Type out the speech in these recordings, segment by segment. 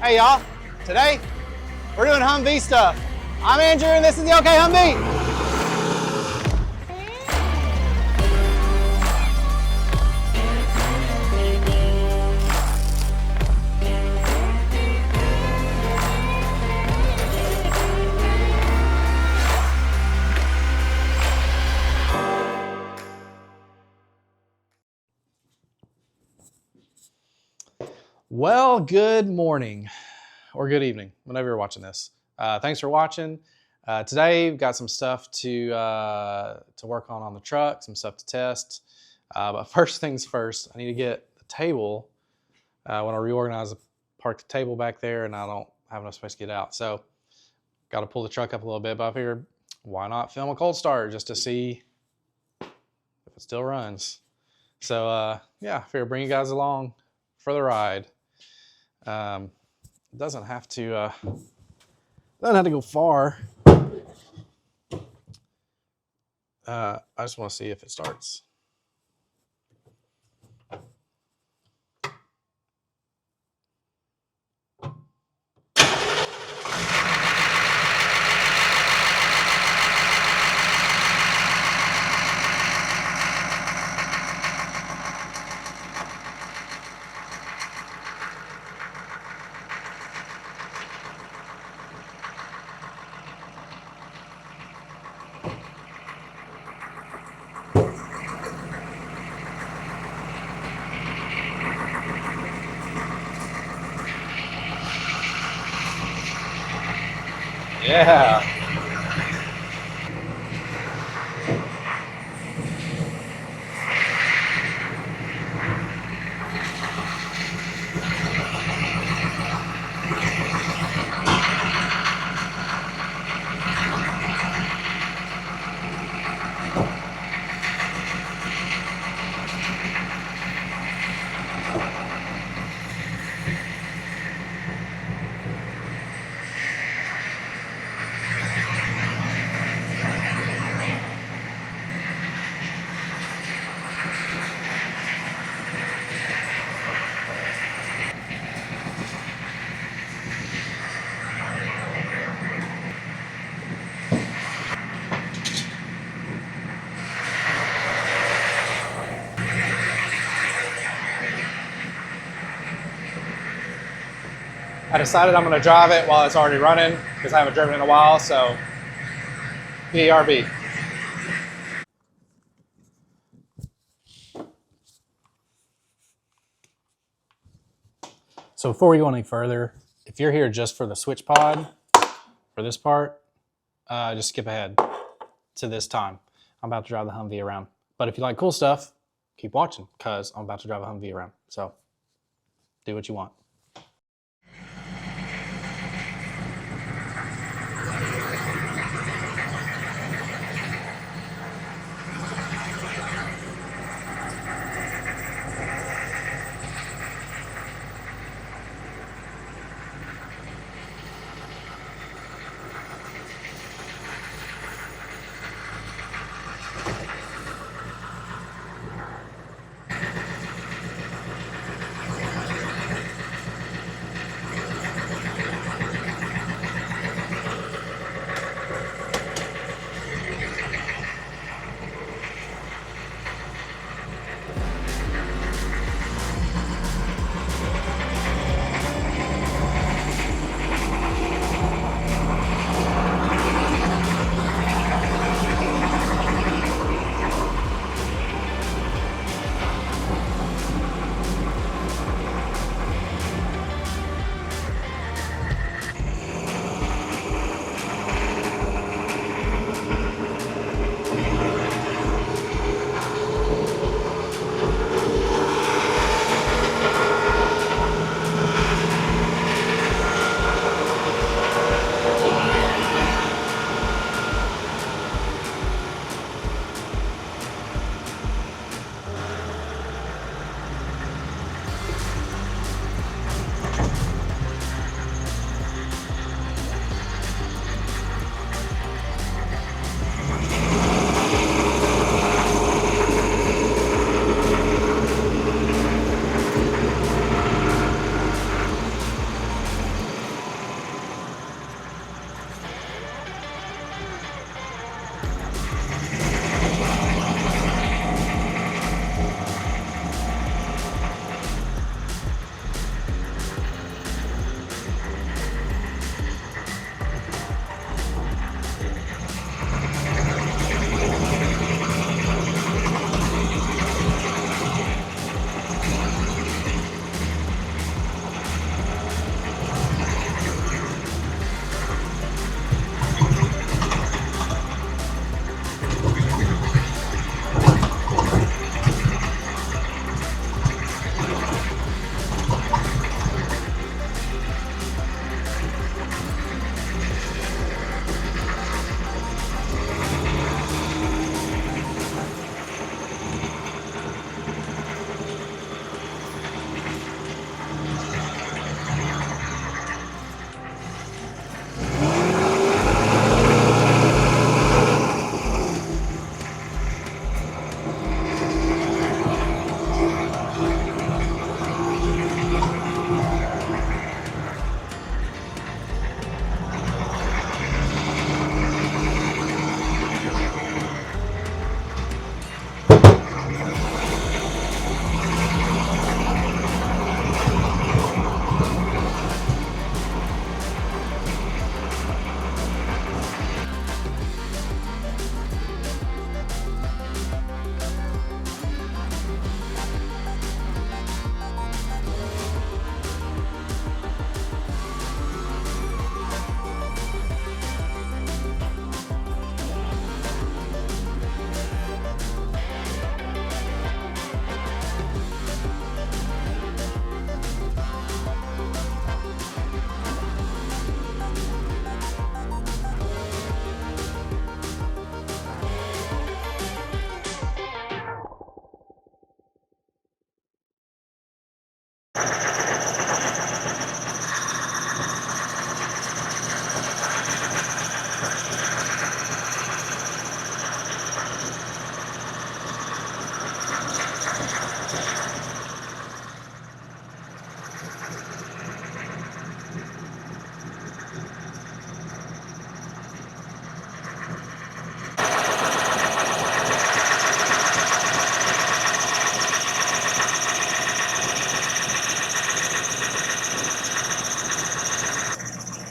Hey y'all, today we're doing Humvee stuff. I'm Andrew and this is the OK Humvee. Well, good morning or good evening, whenever you're watching this. Thanks for watching. Today we've got some stuff to work on the truck, some stuff to test. But first things first, I need to get the table. When I reorganize, park the table back there, and I don't have enough space to get out. So, got to pull the truck up a little bit. But I figured, why not film a cold start just to see if it still runs. So yeah, I figured bring you guys along for the ride. It doesn't have to go far. I just want to see if it starts. Yeah. I decided I'm going to drive it while it's already running because I haven't driven in a while, so BRB. So before we go any further, if you're here just for the switch pod, for this part, just skip ahead to this time. I'm about to drive the Humvee around. But if you like cool stuff, keep watching because I'm about to drive a Humvee around. So do what you want.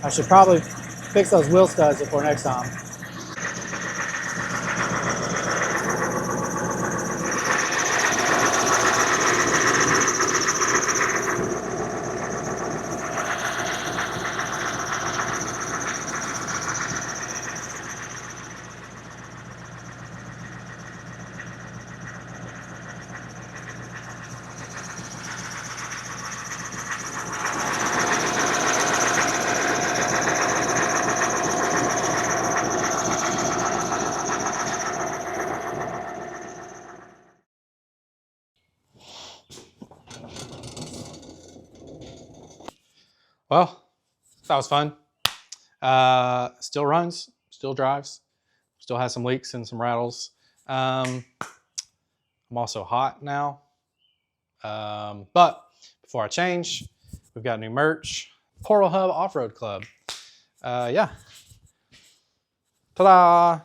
I should probably fix those wheel studs before next time. Well, that was fun. Still runs, still drives, still has some leaks and some rattles. I'm also hot now. But before I change, we've got new merch. Portal Hub Off-Road Club. Yeah. Ta-da!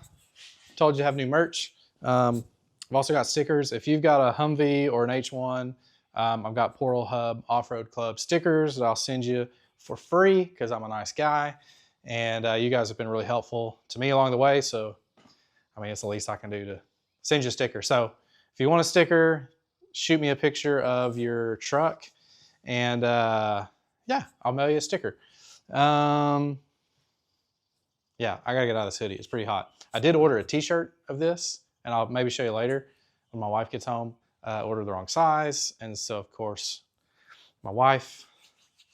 Told you to have new merch. I've also got stickers. If you've got a Humvee or an H1, I've got Portal Hub Off-Road Club stickers that I'll send you for free because I'm a nice guy. And you guys have been really helpful to me along the way. So, I mean, it's the least I can do to send you a sticker. So if you want a sticker, shoot me a picture of your truck and yeah, I'll mail you a sticker. Yeah, I gotta get out of this hoodie. It's pretty hot. I did order a t-shirt of this and I'll maybe show you later when my wife gets home. Ordered the wrong size. And so of course my wife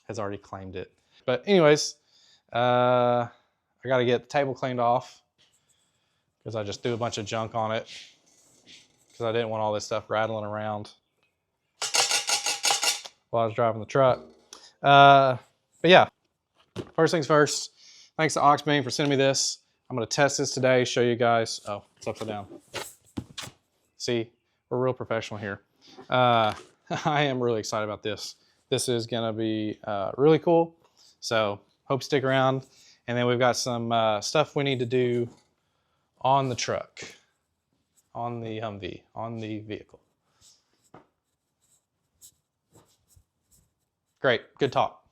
has already claimed it. But anyways, I gotta get the table cleaned off because I just threw a bunch of junk on it because I didn't want all this stuff rattling around while I was driving the truck. But yeah, first things first, thanks to Auxbeam for sending me this. I'm gonna test this today, show you guys. Oh, it's upside down. See, we're real professional here. I am really excited about this. This is gonna be really cool. So hope you stick around. And then we've got some stuff we need to do on the truck, on the Humvee, on the vehicle. Great, good talk.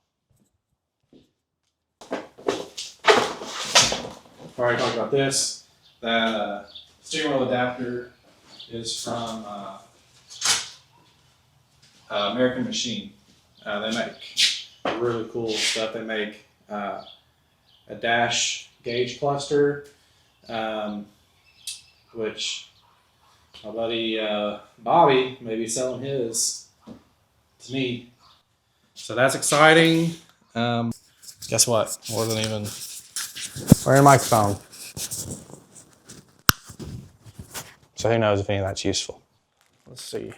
Already talked about this. That steering wheel adapter is from American Machine. They make really cool stuff. They make a dash gauge cluster, which my buddy Bobby may be selling his to me. So that's exciting. Guess what? Wasn't even wearing a microphone. So who knows if any of that's useful. Let's see.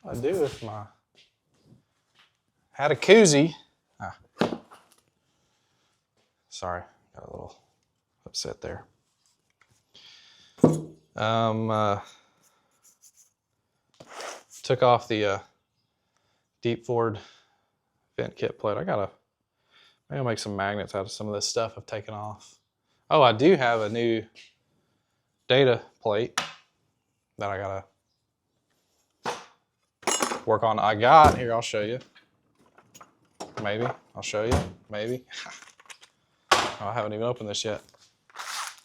I do if my had a koozie. Sorry, got a little upset there. Took off the deep forward vent kit plate. Maybe I'll make some magnets out of some of this stuff I've taken off. Oh, I do have a new data plate that I gotta work on. Here, I'll show you. Maybe, I'll show you, maybe. Oh, I haven't even opened this yet.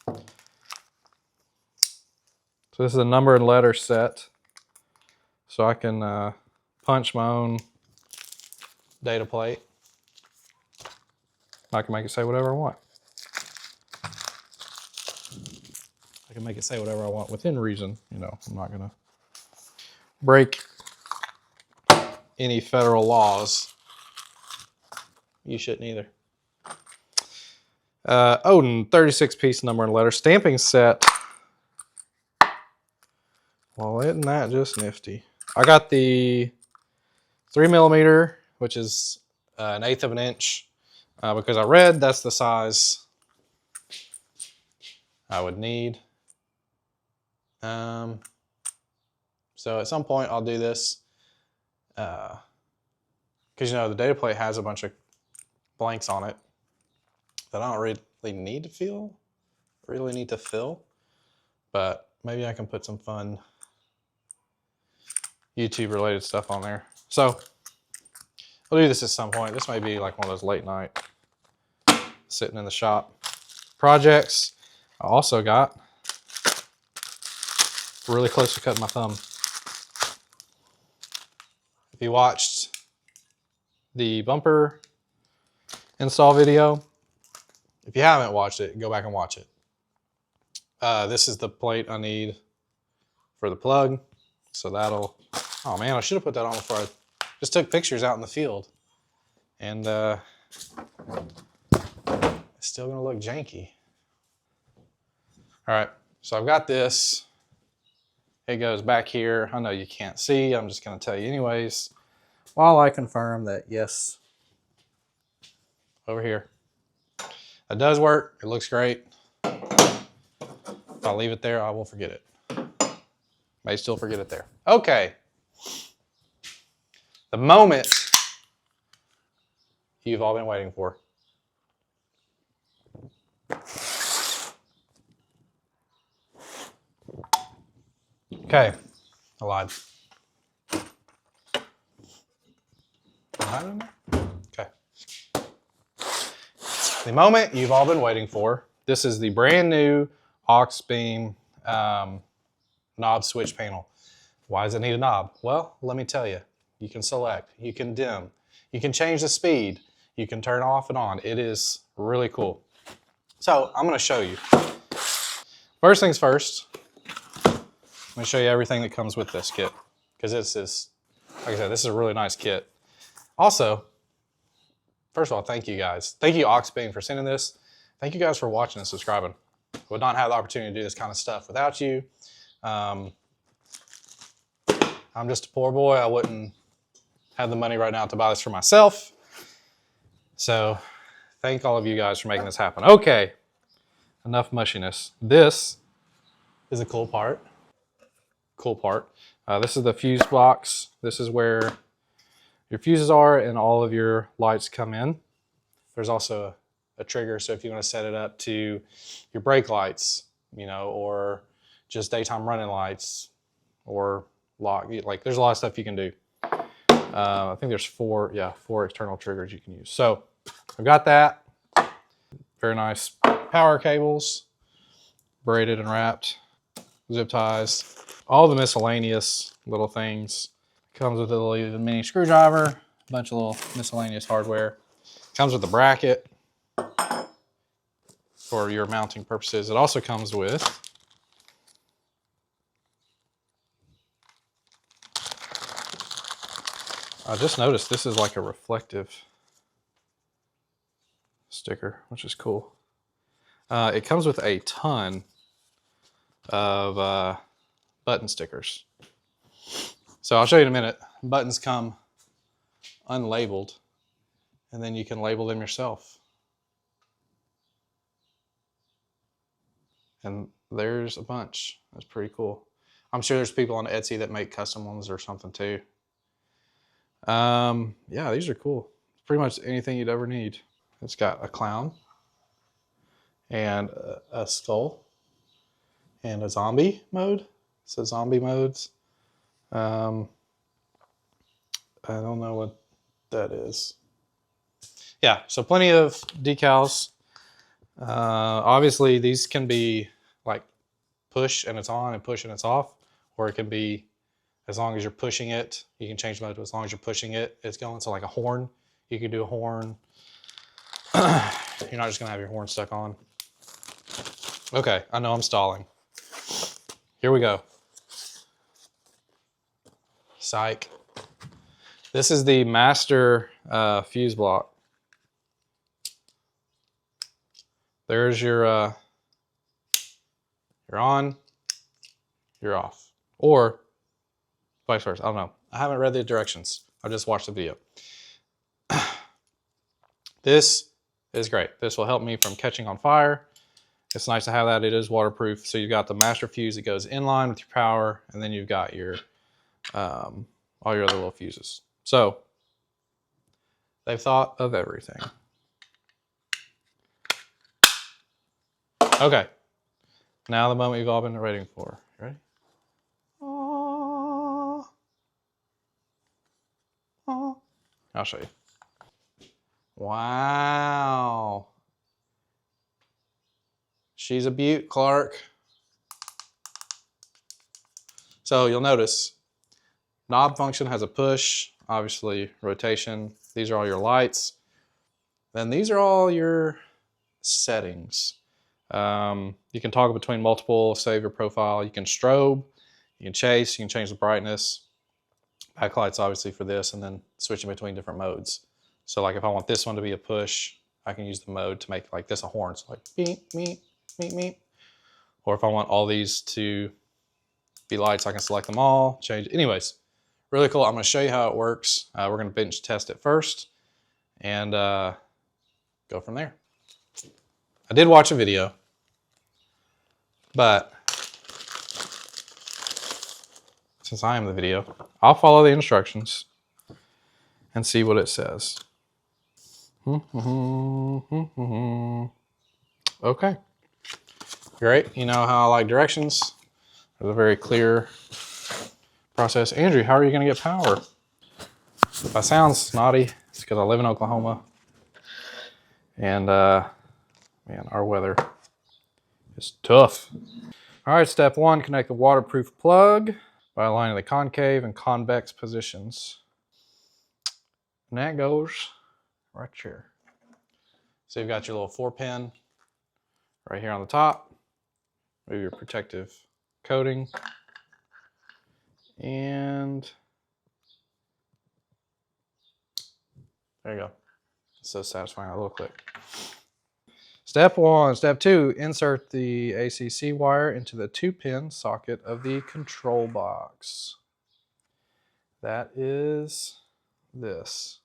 So this is a number and letter set. So I can punch my own data plate. I can make it say whatever I want. I can make it say whatever I want within reason. You know, I'm not gonna break any federal laws. You shouldn't either. Odin, 36-piece number and letter stamping set. Well, isn't that just nifty? I got the 3mm, which is an 1/8 of an inch, because I read that's the size I would need. So at some point I'll do this, because you know the data plate has a bunch of blanks on it that I don't really need to fill, but maybe I can put some fun YouTube related stuff on there. So I'll do this at some point. This may be like one of those late night sitting in the shop projects. I also got really close to cutting my thumb. If you watched the bumper install video, if you haven't watched it, go back and watch it. This is the plate I need for the plug. So that'll, oh man, I should have put that on before I just took pictures out in the field. And it's still gonna look janky. All right, so I've got this. It goes back here. I know you can't see, I'm just gonna tell you anyways. While I confirm that yes, over here. It does work, it looks great. If I leave it there, I will forget it. May still forget it there. Okay. The moment you've all been waiting for. Okay, I lied. Okay. The moment you've all been waiting for. This is the brand new Auxbeam knob switch panel. Why does it need a knob? Well, let me tell you. You can select, you can dim, you can change the speed, you can turn off and on. It is really cool. So I'm going to show you. First things first, I'm going to show you everything that comes with this kit, because this is, like I said, this is a really nice kit. Also, first of all, thank you guys. Thank you, Auxbeam, for sending this. Thank you guys for watching and subscribing. Would not have the opportunity to do this kind of stuff without you. I'm just a poor boy. I wouldn't have the money right now to buy this for myself. So thank all of you guys for making this happen. Okay, enough mushiness. This is a cool part. Cool part. This is the fuse box. This is where your fuses are and all of your lights come in. There's also a trigger, so if you want to set it up to your brake lights, you know, or just daytime running lights, or lock, like there's a lot of stuff you can do. I think there's four external triggers you can use. So I've got that. Very nice power cables, braided and wrapped, zip ties, all the miscellaneous little things. Comes with a little mini screwdriver, a bunch of little miscellaneous hardware. Comes with a bracket for your mounting purposes. It also comes with I just noticed this is like a reflective sticker, which is cool. It comes with a ton of button stickers. So I'll show you in a minute. Buttons come unlabeled, and then you can label them yourself. And there's a bunch. That's pretty cool. I'm sure there's people on Etsy that make custom ones or something too. Yeah, these are cool. Pretty much anything you'd ever need. It's got a clown and a skull and a zombie mode. So zombie modes. I don't know what that is. Yeah, so plenty of decals. Obviously these can be like push and it's on and push and it's off, or it can be as long as you're pushing it, you can change mode to as long as you're pushing it, it's going. So like a horn, you can do a horn. You're not just gonna have your horn stuck on. Okay, I know I'm stalling. Here we go. Psych. This is the master fuse block. There's your you're on, you're off. Or vice versa, I don't know. I haven't read the directions. I just watched the video. This is great. This will help me from catching on fire. It's nice to have that. It is waterproof. So you've got the master fuse that goes in line with your power, and then you've got your all your other little fuses. So they've thought of everything. Okay, now the moment you've all been waiting for. Ready? Aww. Aww. I'll show you. Wow. She's a beaut, Clark. So you'll notice, knob function has a push, obviously rotation. These are all your lights. Then these are all your settings. You can toggle between multiple, save your profile. You can strobe, you can chase, you can change the brightness. Backlights obviously for this, and then switching between different modes. So like if I want this one to be a push, I can use the mode to make like this a horn. So like beep, beep, beep, beep. Or if I want all these to be lights, I can select them all, change it. Anyways, really cool. I'm gonna show you how it works. We're gonna bench test it first and go from there. I did watch a video, but since I am the video, I'll follow the instructions and see what it says. Okay, great. You know how I like directions. There's a very clear process. Andrew, how are you gonna get power? If I sound snotty, it's because I live in Oklahoma. And man, our weather is tough. All right, step one, connect the waterproof plug by aligning the concave and convex positions. And that goes right here. So you've got your little 4-pin right here on the top. Move your protective coating. And there you go. It's so satisfying, a little click. Step one. Step two, insert the ACC wire into the 2-pin socket of the control box. That is this.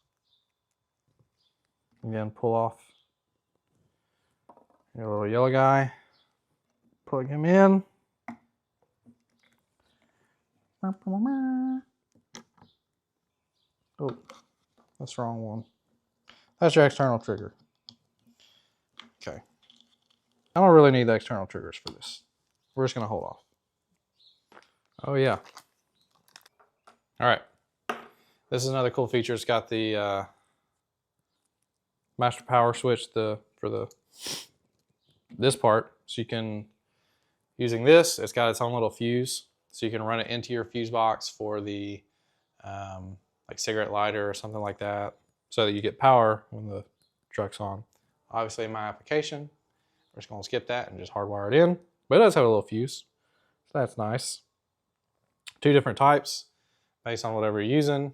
Again, pull off your little yellow guy. Plug him in. Oh, that's the wrong one. That's your external trigger. Okay. I don't really need the external triggers for this. We're just gonna hold off. Oh yeah. All right. This is another cool feature. It's got the master power switch for this part. So you can, using this, it's got its own little fuse. So you can run it into your fuse box for the like cigarette lighter or something like that, so that you get power when the truck's on. Obviously in my application, we're just gonna skip that and just hardwire it in, but it does have a little fuse, so that's nice. 2 different types based on whatever you're using.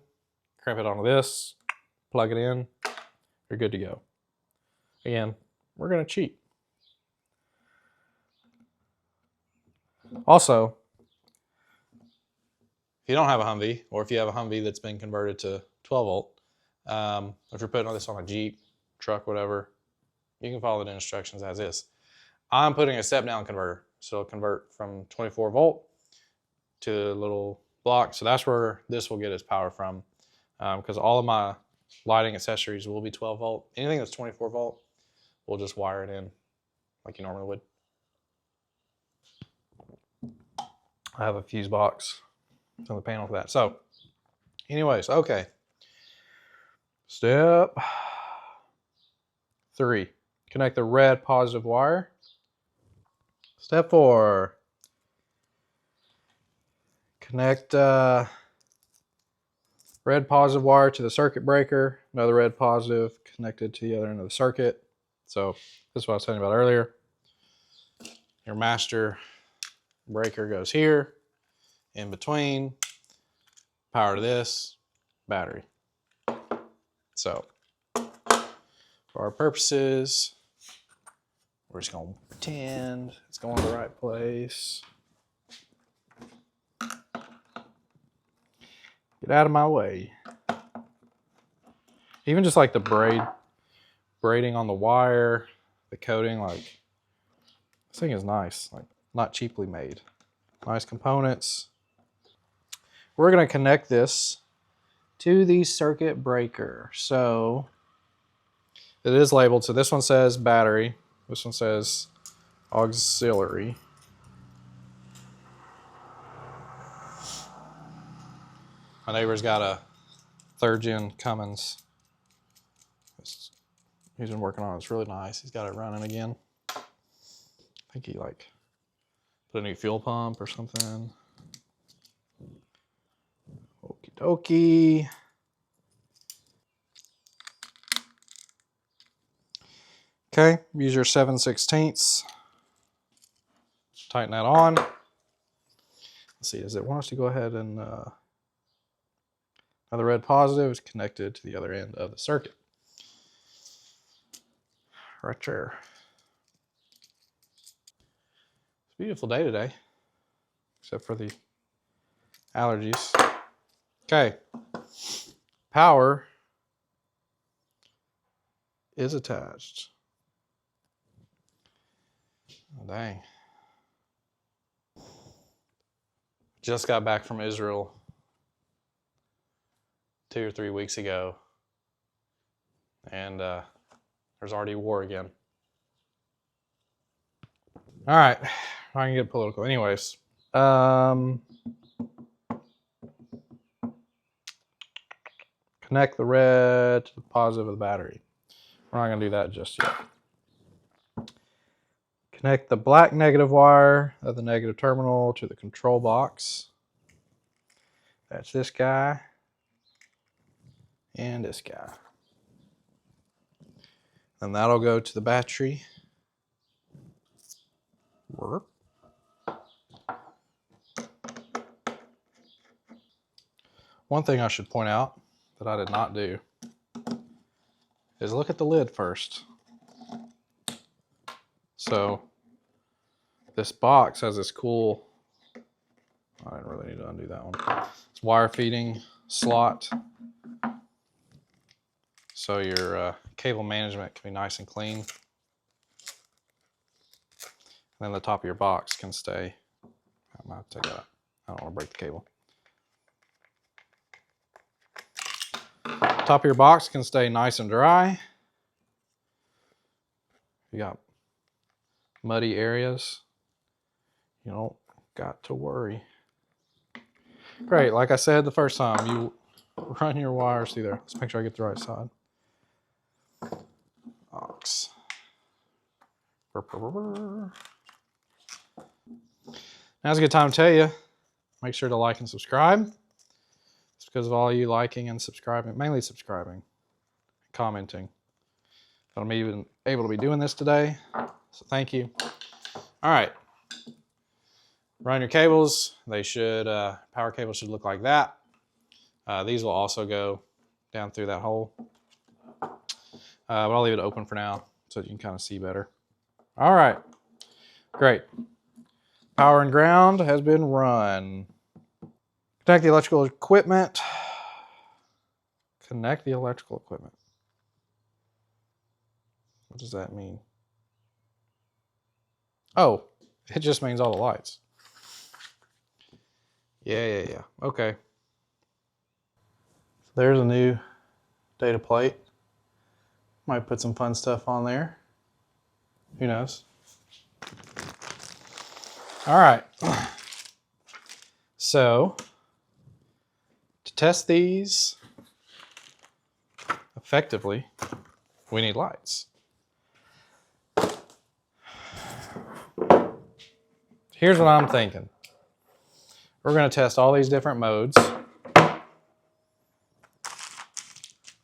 Crimp it onto this, plug it in, you're good to go. Again, we're gonna cheat. Also, if you don't have a Humvee, or if you have a Humvee that's been converted to 12 volt, if you're putting this on a Jeep, truck, whatever, you can follow the instructions as is. I'm putting a step down converter, so it'll convert from 24 volt to a little block. So that's where this will get its power from, because all of my lighting accessories will be 12 volt. Anything that's 24 volt, we'll just wire it in like you normally would. I have a fuse box on the panel for that. So anyways, okay. Step 3, connect the red positive wire. Step 4, connect red positive wire to the circuit breaker, another red positive connected to the other end of the circuit. So this is what I was telling you about earlier. Your master breaker goes here, in between, power to this, battery. So for our purposes, we're just gonna pretend it's going to the right place. Get out of my way. Even just like the braiding on the wire, the coating, like this thing is nice, like not cheaply made. Nice components. We're gonna connect this to the circuit breaker. So it is labeled. So this one says battery. This one says auxiliary. My neighbor's got a 3rd gen Cummins he's been working on. It's really nice. He's got it running again. I think he like put a new fuel pump or something. Okie dokie. Okay, use your 7/16. Tighten that on. Let's see, does it want us to go ahead and now the red positive is connected to the other end of the circuit. Right there. It's a beautiful day today, except for the allergies. Okay, power is attached. Oh, dang. Just got back from Israel 2 or 3 weeks ago, and there's already war again. All right, I can get political. Anyways, connect the red to the positive of the battery. We're not going to do that just yet. Connect the black negative wire of the negative terminal to the control box. That's this guy and this guy. And that'll go to the battery. One thing I should point out that I did not do is look at the lid first. So this box has this cool, I didn't really need to undo that one. It's wire feeding slot. So your cable management can be nice and clean. And then the top of your box can stay. I'm gonna take that out. I don't want to break the cable. Top of your box can stay nice and dry. You got muddy areas, you don't got to worry. Great, like I said the first time, you run your wires through there. Let's make sure I get the right side. Aux. Now's a good time to tell you, make sure to like and subscribe. It's because of all you liking and subscribing, mainly subscribing, commenting, that I'm even able to be doing this today. So thank you. All right. Run your cables. They should, power cables should look like that. These will also go down through that hole. But I'll leave it open for now so that you can kind of see better. All right. Great. Power and ground has been run. Connect the electrical equipment. Connect the electrical equipment. What does that mean? Oh, it just means all the lights. Yeah. Okay. There's a new data plate. Might put some fun stuff on there. Who knows? All right. So, to test these effectively, we need lights. Here's what I'm thinking. We're going to test all these different modes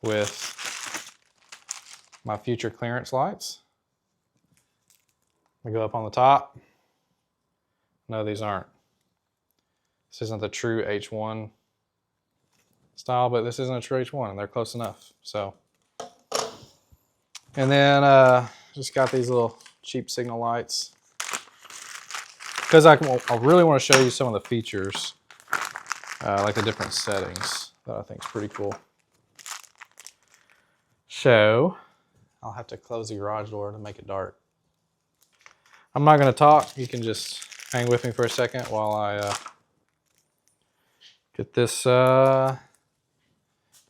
with my future clearance lights. We go up on the top. No, these aren't. This isn't the true H1 style, but this isn't a true H1, and they're close enough. So, and then just got these little cheap signal lights because I really want to show you some of the features, like the different settings that I think is pretty cool. So, I'll have to close the garage door to make it dark. I'm not going to talk. You can just hang with me for a second while I get this, get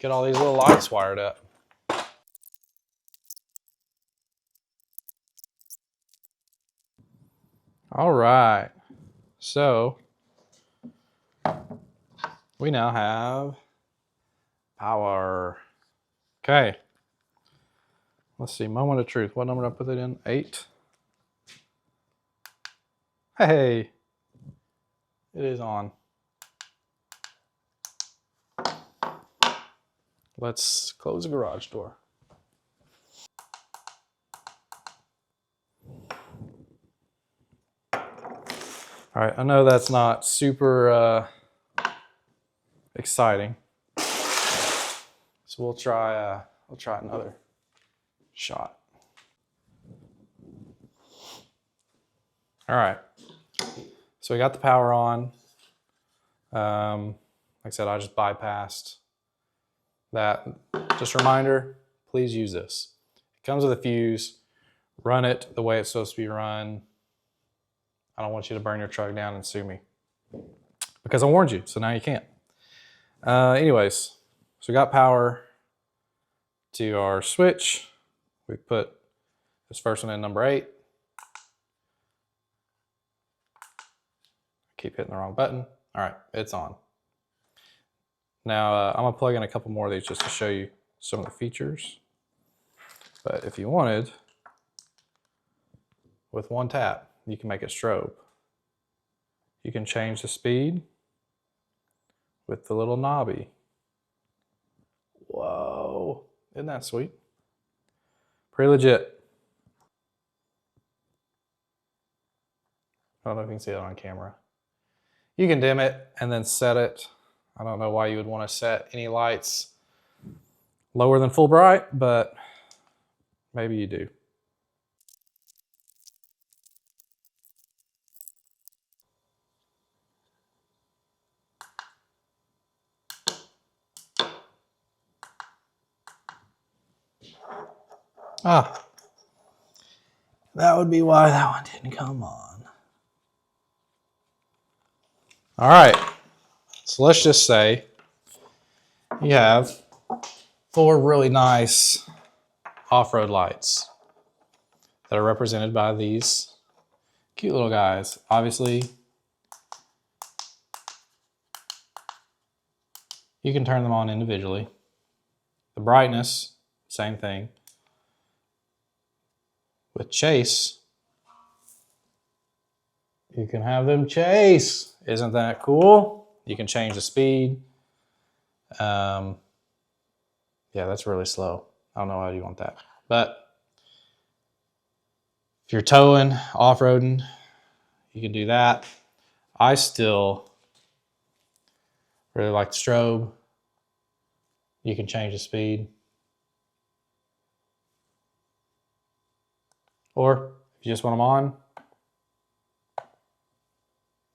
all these little lights wired up. All right, so we now have power. Okay, Let's see, moment of truth. What number did I put it in? 8. Hey, it is on. Let's close the garage door. All right, I know that's not super exciting, so we'll try another shot. All right, so we got the power on. Like I said, I just bypassed that. Just a reminder, please use this. It comes with a fuse. Run it the way it's supposed to be run. I don't want you to burn your truck down and sue me, because I warned you, so now you can't. Anyways, so we got power to our switch. We put this first one in number 8. Keep hitting the wrong button. All right, it's on. Now I'm gonna plug in a couple more of these just to show you some of the features. But if you wanted, with one tap, you can make it strobe. You can change the speed with the little knobby. Whoa, isn't that sweet? Pretty legit. I don't know if you can see that on camera. You can dim it and then set it. I don't know why you would want to set any lights lower than full bright, but maybe you do. Ah, that would be why that one didn't come on. All right, so let's just say you have 4 really nice off-road lights that are represented by these cute little guys. Obviously, you can turn them on individually. The brightness, same thing. With chase, you can have them chase. Isn't that cool? You can change the speed. Yeah, that's really slow. I don't know why you want that. But if you're towing, off-roading, you can do that. I still really like the strobe. You can change the speed. Or if you just want them on,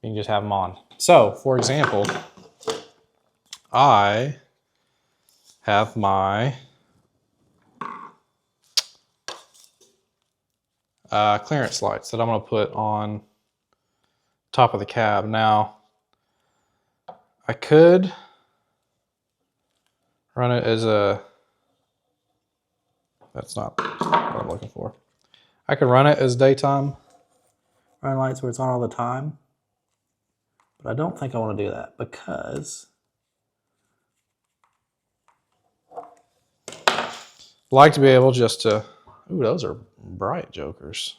you can just have them on. So, for example, I have my clearance lights that I'm going to put on top of the cab. Now, I could run it as a, that's not what I'm looking for. I could run it as daytime running lights where it's on all the time, but I don't think I want to do that because I like to be able just to, ooh, those are bright jokers.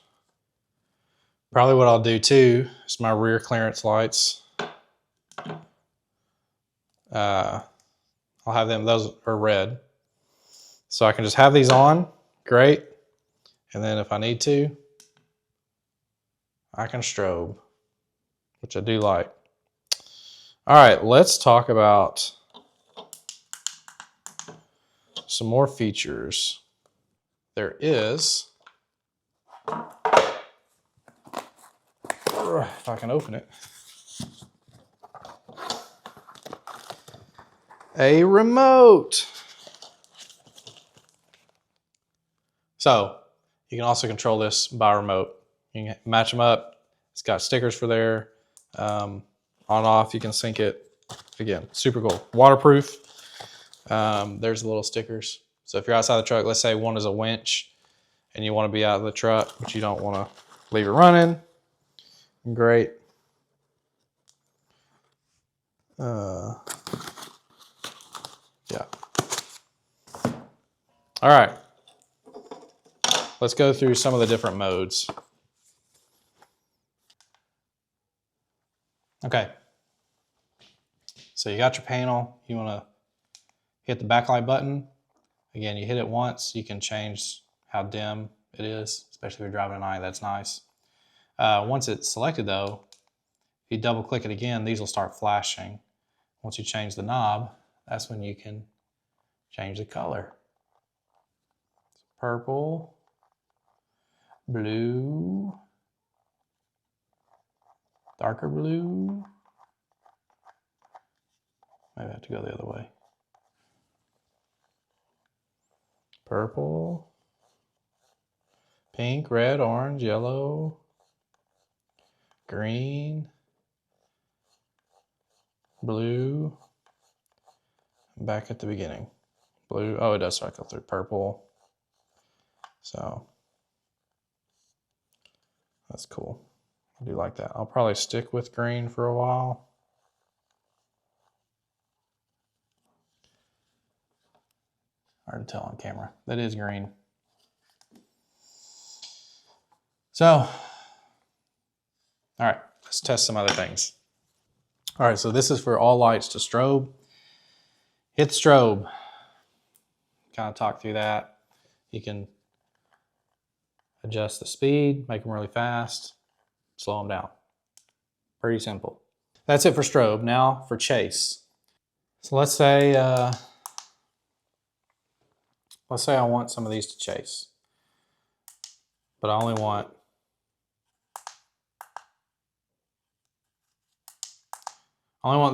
Probably what I'll do too is my rear clearance lights. I'll have them, those are red. So I can just have these on, great. And then if I need to, I can strobe, which I do like. All right, let's talk about some more features. There is, if I can open it, a remote. So you can also control this by remote. You can match them up. It's got stickers for there. On off, you can sync it. Again, super cool. Waterproof. There's the little stickers. So if you're outside the truck, let's say one is a winch and you want to be out of the truck, but you don't want to leave it running. Great. Yeah. All right. let's go through some of the different modes. Okay. So you got your panel. You want to hit the backlight button. Again, you hit it once, you can change how dim it is, especially if you're driving at night. That's nice. Once it's selected though, if you double click it again, these will start flashing. Once you change the knob, that's when you can change the color. Purple, blue, darker blue. Maybe I have to go the other way. Purple, pink, red, orange, yellow, green, blue, back at the beginning. Blue, oh, it does cycle through purple. So that's cool. I do like that. I'll probably stick with green for a while. Hard to tell on camera. That is green. So, all right, let's test some other things. All right, so this is for all lights to strobe. Hit strobe. Kind of talk through that. You can adjust the speed, make them really fast, slow them down. Pretty simple. That's it for strobe. Now for chase. So let's say I want some of these to chase, but I only want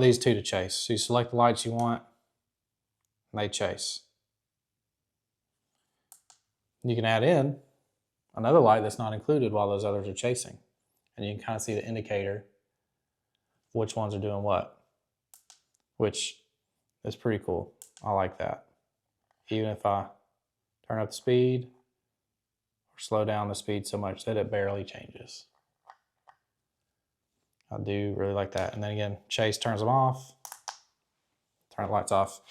these two to chase. So you select the lights you want, and they chase. You can add in another light that's not included while those others are chasing. And you can kind of see the indicator which ones are doing what, which is pretty cool. I like that. Even if I turn up the speed or slow down the speed so much that it barely changes. I do really like that. And then again, chase turns them off, turn the lights off.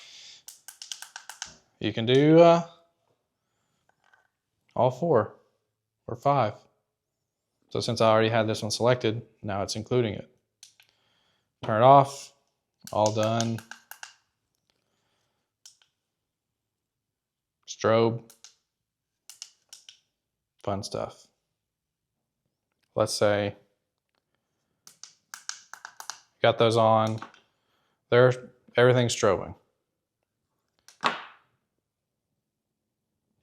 You can do all 4 or 5. So since I already had this one selected, now it's including it. Turn it off, all done. Strobe, fun stuff. Let's say got those on, everything's strobing.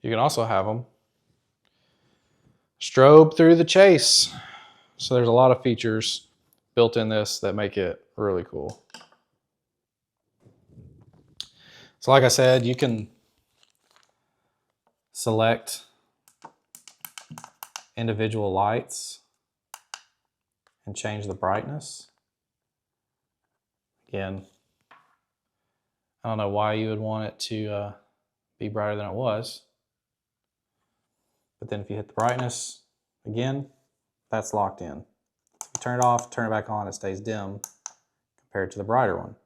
You can also have them strobe through the chase. So there's a lot of features built in this that make it really cool. So like I said, you can select individual lights and change the brightness. Again, I don't know why you would want it to be brighter than it was. But then if you hit the brightness, again, that's locked in. If you turn it off, turn it back on, it stays dim compared to the brighter one.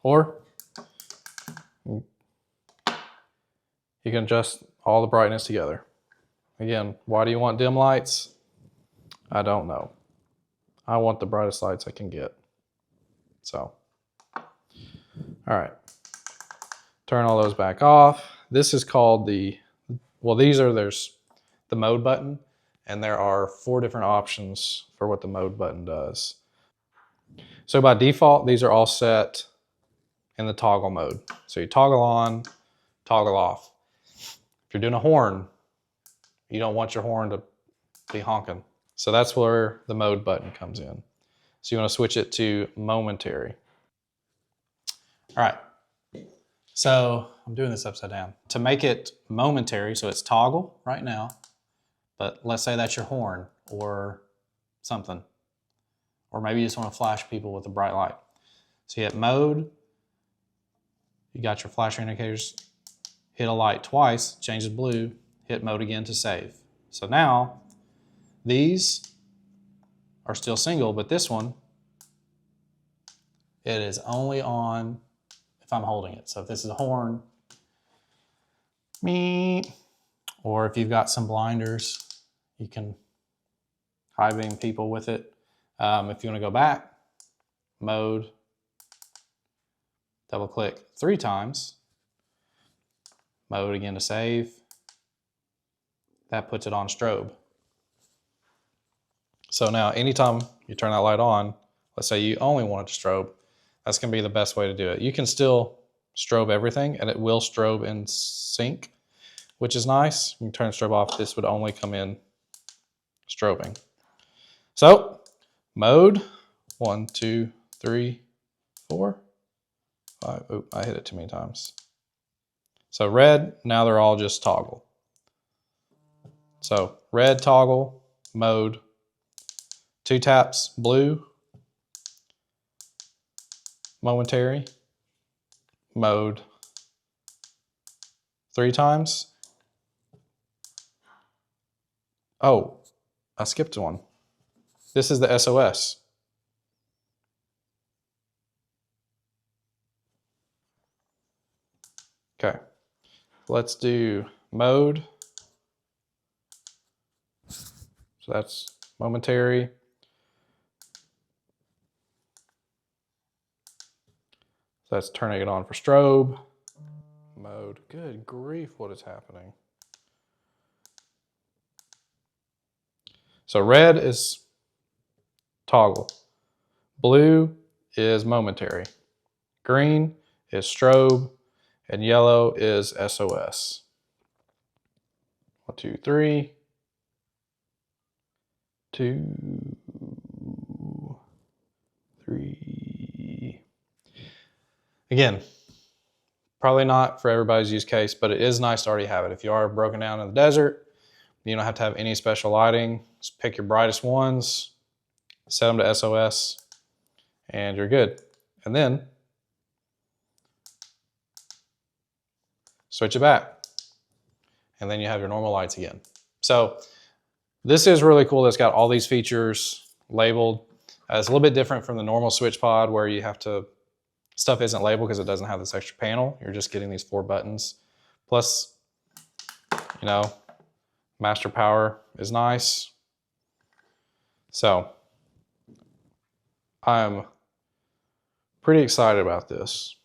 Or you can adjust all the brightness together. Again, why do you want dim lights? I don't know. I want the brightest lights I can get. So, all right. Turn all those back off. This is called there's the mode button, and there are 4 different options for what the mode button does. So by default, these are all set in the toggle mode. So you toggle on, toggle off. If you're doing a horn, you don't want your horn to be honking. So that's where the mode button comes in. So you want to switch it to momentary. All right. So I'm doing this upside down. To make it momentary, so it's toggle right now, but let's say that's your horn or something. Or maybe you just want to flash people with a bright light. So you hit mode, you got your flasher indicators, hit a light twice, changes blue, hit mode again to save. So now these are still single, but this one, it is only on if I'm holding it. So if this is a horn, Me. Or if you've got some blinders, you can high beam people with it. If you want to go back, mode, double click 3 times, mode again to save. That puts it on strobe. So now anytime you turn that light on, let's say you only want it to strobe, that's gonna be the best way to do it. You can still strobe everything and it will strobe in sync, which is nice. You can turn the strobe off, this would only come in strobing. So mode, 1, 2, 3, 4, 5. Oh, I hit it too many times. So red, now they're all just toggle. So red toggle, mode, 2 taps, blue, momentary, mode, 3 times. Oh, I skipped one. This is the SOS. Okay, let's do mode. So that's momentary. So that's turning it on for strobe. Mode. Good grief, what is happening? So red is toggle. Blue is momentary. Green is strobe. And yellow is SOS. 1, 2, 3. 2, 3. Again, probably not for everybody's use case, but it is nice to already have it. If you are broken down in the desert, you don't have to have any special lighting. Just pick your brightest ones, set them to SOS, and you're good. And then switch it back. And then you have your normal lights again. So this is really cool. It's got all these features labeled. It's a little bit different from the normal switch pod where you have to, stuff isn't labeled because it doesn't have this extra panel. You're just getting these 4 buttons. Plus, you know, master power is nice. So I'm pretty excited about this.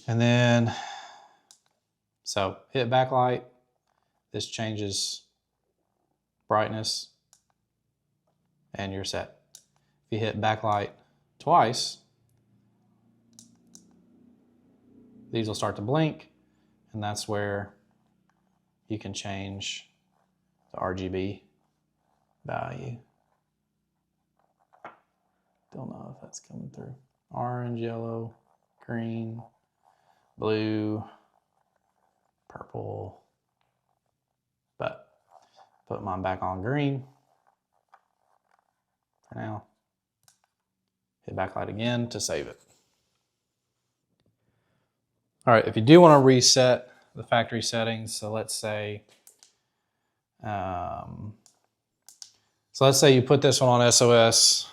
And then, so hit backlight. This changes brightness and you're set. If you hit backlight twice, these will start to blink, and that's where you can change the RGB value. Don't know if that's coming through. Orange, yellow, green, blue, purple, but put mine back on green for now. Hit backlight again to save it. All right, if you do want to reset the factory settings, so let's say you put this one on SOS,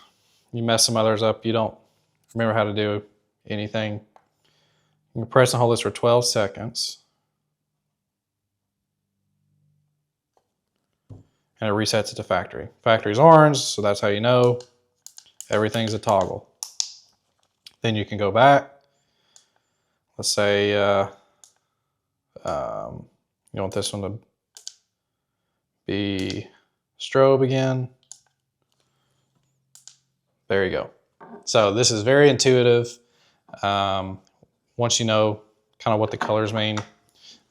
you mess some others up, you don't remember how to do anything, you can press and hold this for 12 seconds. And it resets it to factory. Factory's orange, so that's how you know everything's a toggle. Then you can go back. Let's say you want this one to be strobe again. There you go. So this is very intuitive. Once you know kind of what the colors mean,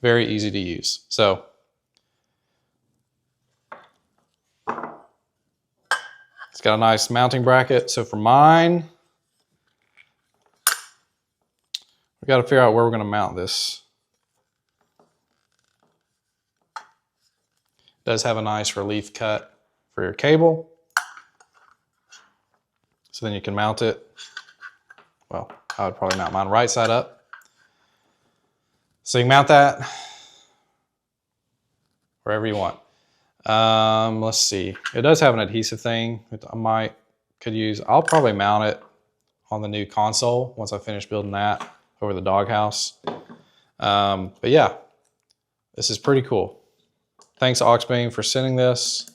very easy to use. So it's got a nice mounting bracket. So for mine, we got to figure out where we're going to mount this. It does have a nice relief cut for your cable. So then you can mount it. Well, I would probably mount mine right side up. So you can mount that wherever you want. Let's see. It does have an adhesive thing that I could use. I'll probably mount it on the new console once I finish building that over the Doghouse. But yeah, This is pretty cool. Thanks Auxbeam for sending this.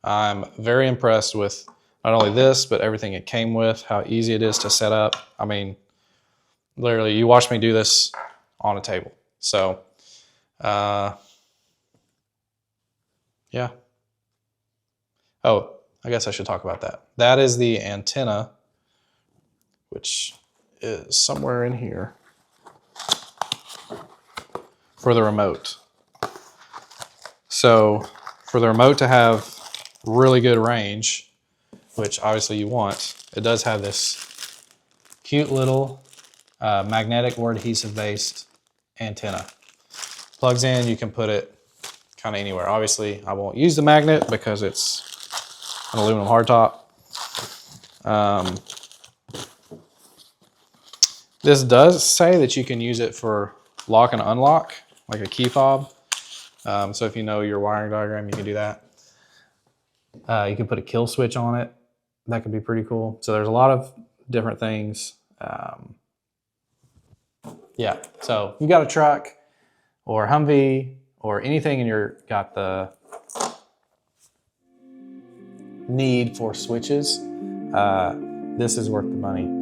I'm very impressed with not only this, but everything it came with, how easy it is to set up. I mean, literally, you watch me do this on a table. So, yeah. Oh, I guess I should talk about that. That is the antenna, which is somewhere in here, for the remote. So, for the remote to have really good range, which obviously you want, it does have this cute little magnetic or adhesive based antenna. Plugs in, you can put it kind of anywhere. Obviously I won't use the magnet because it's an aluminum hardtop. This does say that you can use it for lock and unlock, like a key fob. So if you know your wiring diagram, you can do that. You can put a kill switch on it. That could be pretty cool. So there's a lot of different things. Yeah, so if you got a truck or Humvee or anything and you're got the need for switches, this is worth the money.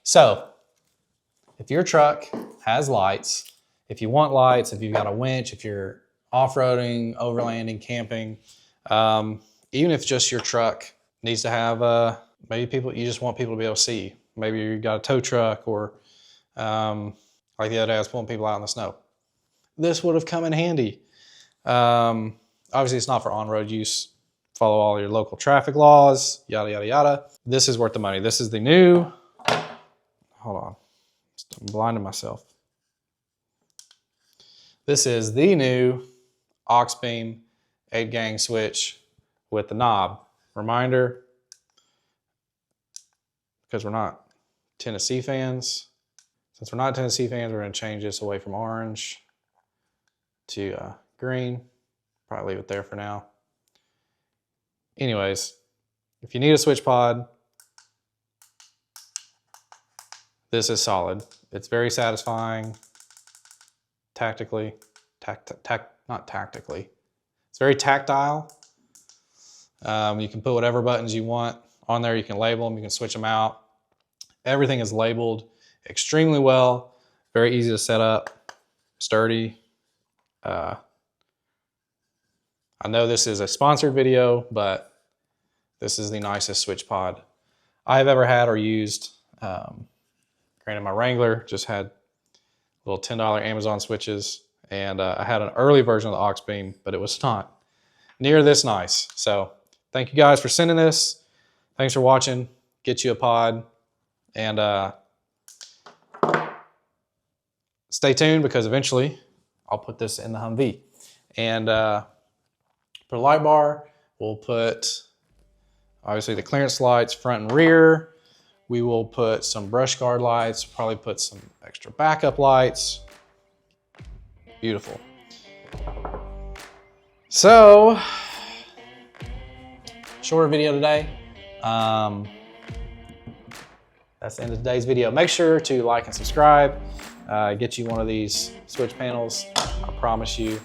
So if your truck has lights, if you want lights, if you've got a winch, if you're off-roading, overlanding, camping, even if just your truck needs to have, maybe you just want people to be able to see. Maybe you got a tow truck or like the other day I was pulling people out in the snow. This would have come in handy. Obviously it's not for on-road use. Follow all your local traffic laws, yada, yada, yada. This is worth the money. This is the new, hold on, I'm blinding myself. This is the new Auxbeam 8-gang switch with the knob. Reminder, because we're not Tennessee fans, since we're not Tennessee fans, we're gonna change this away from orange to green. Probably leave it there for now. Anyways, if you need a switch pod, this is solid. It's very satisfying tactically, not tactically. It's very tactile. You can put whatever buttons you want on there. You can label them, you can switch them out. Everything is labeled extremely well, very easy to set up, sturdy. I know this is a sponsored video, but this is the nicest switch pod I have ever had or used. Granted, my Wrangler just had little $10 Amazon switches, and I had an early version of the Auxbeam, but it was not near this nice. So thank you guys for sending this. Thanks for watching. Get you a pod, and stay tuned because eventually I'll put this in the Humvee. And for the light bar, we'll put obviously the clearance lights front and rear. We will put some brush guard lights, probably put some extra backup lights. Beautiful. So, shorter video today. That's the end of today's video. Make sure to like and subscribe. Get you one of these switch panels. I promise you,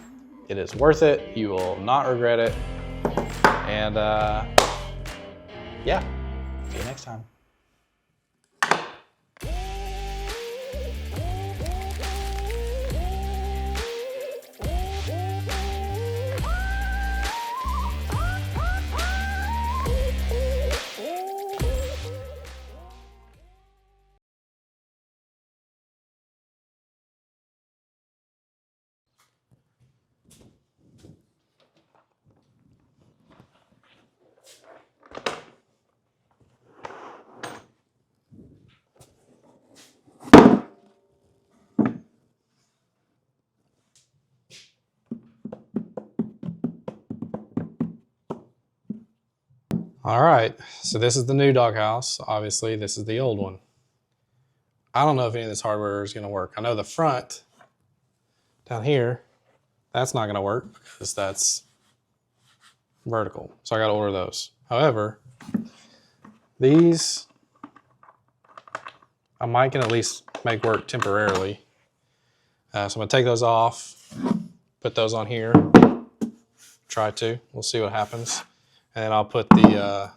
it is worth it. You will not regret it. And yeah, see you next time. All right, so this is the new Doghouse. Obviously, this is the old one. I don't know if any of this hardware is going to work. I know the front down here, that's not going to work because that's vertical. So I got to order those. However, these I might can at least make work temporarily. So I'm going to take those off, put those on here, try to. We'll see what happens. And then I'll put the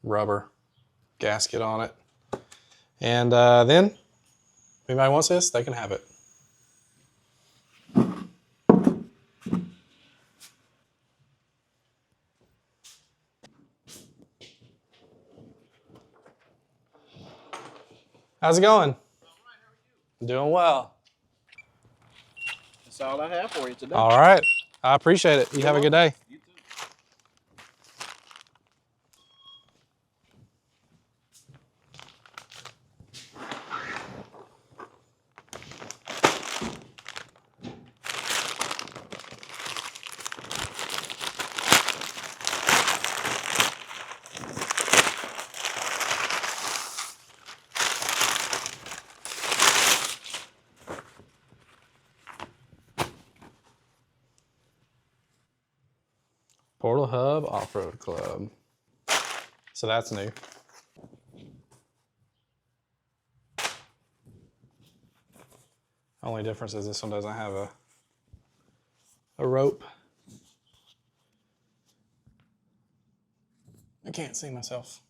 rubber gasket on it. And then, if anybody wants this, they can have it. How's it going? Doing well. That's all I have for you today. All right. I appreciate it. You have a good day. You too. Portal Hub Off-Road Club. So that's new. Only difference is this one doesn't have a rope. I can't see myself.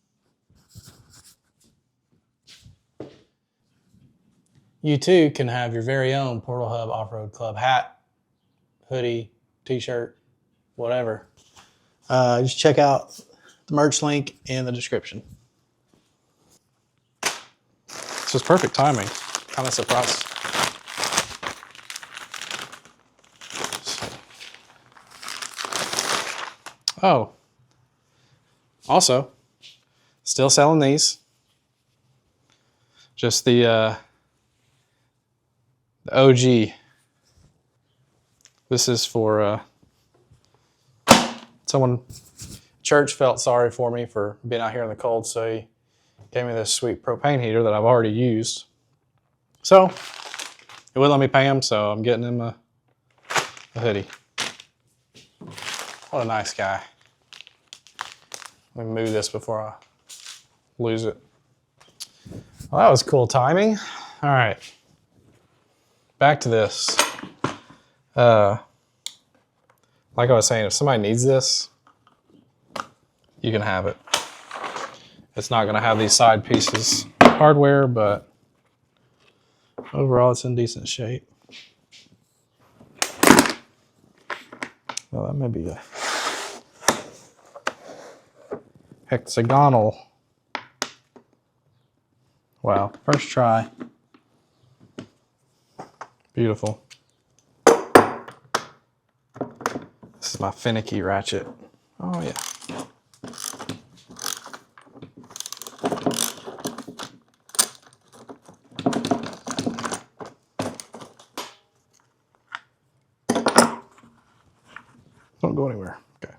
You too can have your very own Portal Hub Off-Road Club hat, hoodie, t-shirt, whatever. Just check out the merch link in the description. This was perfect timing. Kind of surprised. Oh, also, still selling these. Just the OG. This is for someone. Church felt sorry for me for being out here in the cold, so he gave me this sweet propane heater that I've already used. So it wouldn't let me pay him, so I'm getting him a hoodie. What a nice guy. Let me move this before I lose it. Well, that was cool timing. All right. Back to this. Like I was saying, if somebody needs this, you can have it. It's not going to have these side pieces hardware, but overall it's in decent shape. Well, that may be a hexagonal. Wow, first try. Beautiful. This is my finicky ratchet. Oh yeah. Don't go anywhere. Okay.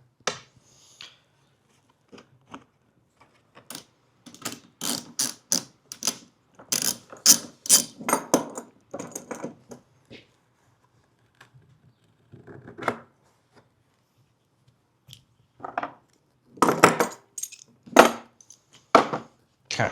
Okay.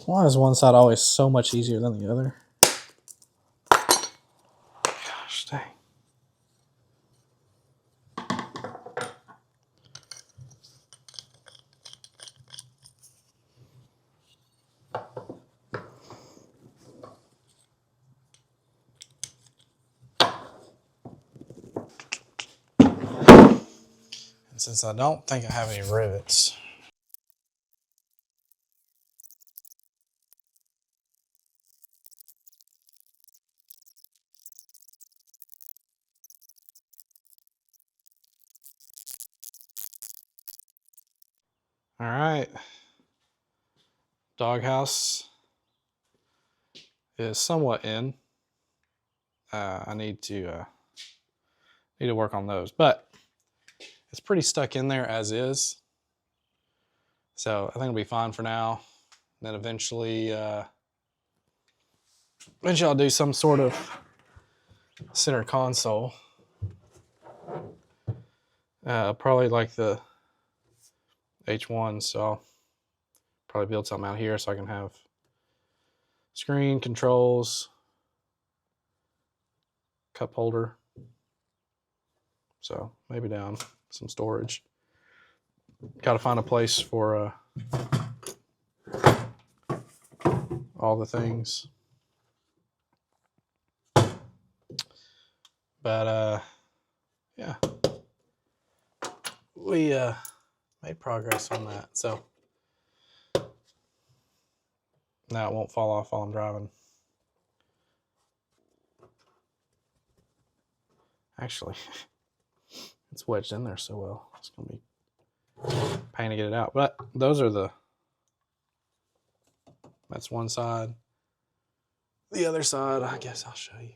Why is one side always so much easier than the other? Gosh dang. since I don't think I have any rivets. All right, Doghouse is somewhat in. I need to work on those, but it's pretty stuck in there as is. So I think it'll be fine for now. Then eventually I'll do some sort of center console. Probably like the H1, so I'll probably build something out here so I can have screen controls, cup holder. So maybe down some storage. Got to find a place for all the things. But yeah, we made progress on that. So now it won't fall off while I'm driving. Actually, it's wedged in there so well. It's gonna be a pain to get it out. But those are that's one side. The other side, I guess I'll show you.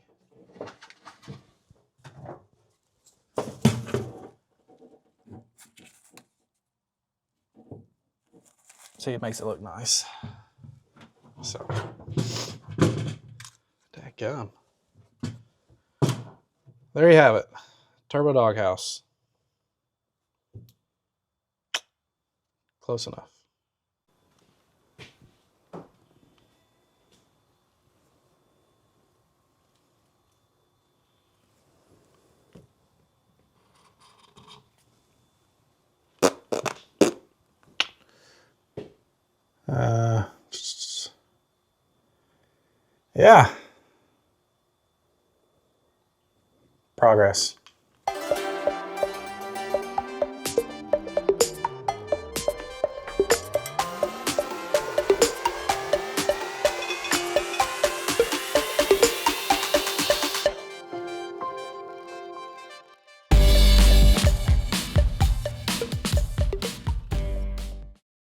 See, it makes it look nice. So, dadgum. There you have it. Turbo Doghouse. Close enough. Yeah. Progress.